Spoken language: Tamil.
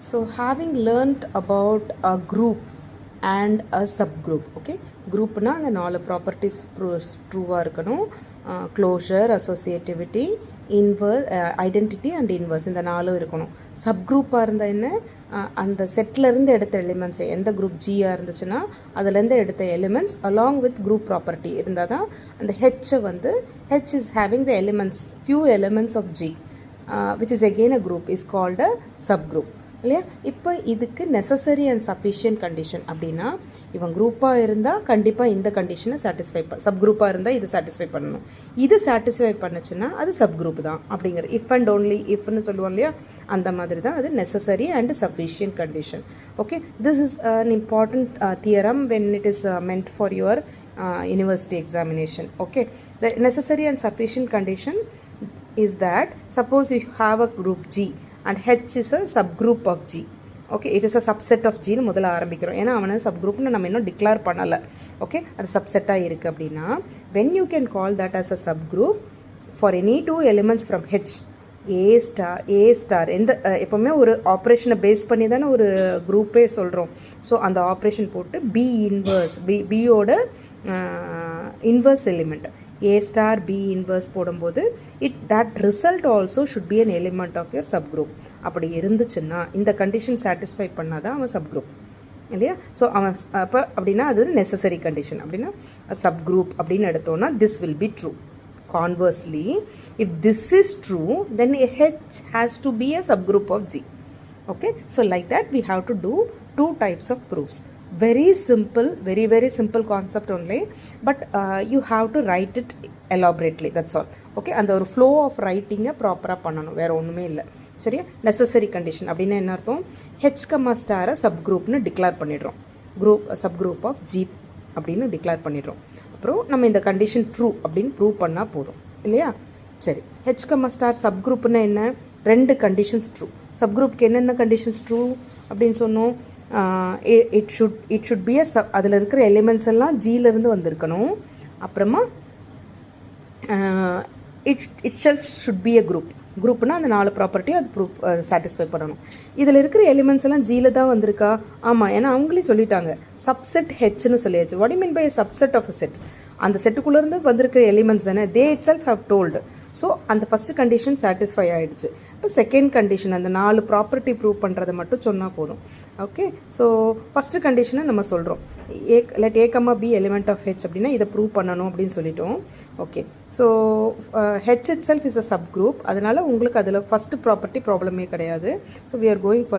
So having learnt about a group and a subgroup, okay, groupனா அந்த நாலு ப்ராப்பர்ட்டிஸ் ட்ரூவாக இருக்கணும். Closure, associativity, identity and inverse, இந்த நாலும் இருக்கணும். சப்குரூப்பாக இருந்தால் என்ன, அந்த செட்லேருந்து எடுத்த எலிமெண்ட்ஸ், எந்த குரூப் ஜியாக இருந்துச்சுன்னா அதுலேருந்து எடுத்த elements along with group property இருந்தால் தான் அந்த ஹெச்சை வந்து H is having the elements, few elements of G, which is again a group, is called a subgroup இல்லையா. இப்போ இதுக்கு நெசசரி அண்ட் சஃபிஷியன்ட் கண்டிஷன் அப்படின்னா, இவன் குரூப்பாக இருந்தால் கண்டிப்பாக இந்த கண்டிஷனை சாட்டிஸ்ஃபை சப்குரூப்பாக இருந்தால் இது சாட்டிஸ்ஃபை பண்ணணும், இது சாட்டிஸ்ஃபை பண்ணுச்சுன்னா அது சப்குரூப் தான் அப்படிங்கிற இஃப் அண்ட் ஓன்லி இஃப்னு சொல்லுவோம் இல்லையா, அந்த மாதிரி தான் அது necessary and sufficient condition. Okay, this is an important theorem when it is meant for your university examination. Okay, the necessary and sufficient condition is that suppose you have a group G and H is a subgroup of G. Okay, it is a subset of G னு முதல்ல ஆரம்பிக்கிறோம். ஏன்னா அவனை சப்குரூப்னு நம்ம இன்னும் டிக்ளேர் பண்ணலை. ஓகே, அது சப்செட்டாக இருக்குது அப்படின்னா when you can call that as a subgroup for any two elements from H, A star எந்த எப்போவுமே ஒரு ஆப்ரேஷனை பேஸ் பண்ணி தானே ஒரு குரூப்பே சொல்கிறோம். ஸோ அந்த ஆப்ரேஷன் போட்டு B இன்வர்ஸ், பியோட inverse element A star B inverse போடும்போது that result also should be an element of your subgroup. அப்படி இருந்துச்சுன்னா இந்த கண்டிஷன் சாட்டிஸ்ஃபை பண்ணாதான் அவன் சப்குரூப் இல்லையா. ஸோ அவன் அப்போ அப்படின்னா அது நெசசரி கண்டிஷன். அப்படின்னா சப்குரூப் அப்படின்னு எடுத்தோன்னா this will be true. Conversely, if this is true, then H has to be a subgroup of G. Okay, so like that we have to do two types of proofs. Very simple, very simple concept only, but you have to write it elaborately, that's all. Okay, அந்த ஒரு ஃப்ளோ ஆஃப் ரைட்டிங்கை ப்ராப்பராக பண்ணணும், வேறு ஒன்றுமே இல்லை. சரியா, நெசசரி கண்டிஷன் அப்படின்னா என்ன அர்த்தம், ஹெச் கம்மா ஸ்டாரை சப்குரூப்னு டிக்ளேர் பண்ணிடுறோம், சப்குரூப் ஆஃப் ஜி அப்படின்னு டிக்ளேர் பண்ணிடுறோம். அப்புறம் நம்ம இந்த கண்டிஷன் ட்ரூ அப்படின்னு ப்ரூவ் பண்ணால் போதும் இல்லையா. சரி, ஹெச் கம்மா ஸ்டார் சப்குரூப்னா என்ன, ரெண்டு கண்டிஷன்ஸ் ட்ரூ. சப்குரூப்க்கு என்னென்ன கண்டிஷன்ஸ் ட்ரூ அப்படின்னு சொன்னோம், இட் ஷுட் பி அதில் இருக்கிற எலிமெண்ட்ஸ் எல்லாம் ஜியிலேருந்து வந்திருக்கணும். அப்புறமா itself should be a குரூப்னா அந்த நாலு ப்ராப்பர்ட்டியும் அது ப்ரூஃப் சாட்டிஸ்ஃபை பண்ணணும். இதில் இருக்கிற எலிமெண்ட்ஸ் எல்லாம் ஜியில் தான் வந்திருக்கா, ஆமாம், ஏன்னா அவங்களே சொல்லிட்டாங்க சப்செட் ஹெச்னு சொல்லியாச்சு. What you mean by subset of a set, அந்த செட்டுக்குள்ளேருந்து வந்திருக்கிற எலிமெண்ட்ஸ் தானே, they itself have told. So அந்த ஃபஸ்ட்டு கண்டிஷன் சாட்டிஸ்ஃபை ஆகிடுச்சு. இப்போ செகண்ட் கண்டிஷன் அந்த நாலு ப்ராப்பர்ட்டி ப்ரூவ் பண்ணுறதை மட்டும் சொன்னால் போதும். ஓகே, ஸோ ஃபஸ்ட்டு கண்டிஷனை நம்ம சொல்கிறோம், let A comma B element of H அப்படின்னா இதை ப்ரூவ் பண்ணணும் அப்படின்னு சொல்லிட்டோம். Okay, so H itself is a subgroup, அதனால் உங்களுக்கு அதில் ஃபஸ்ட்டு ப்ராப்பர்ட்டி ப்ராப்ளமே கிடையாது. So we are going for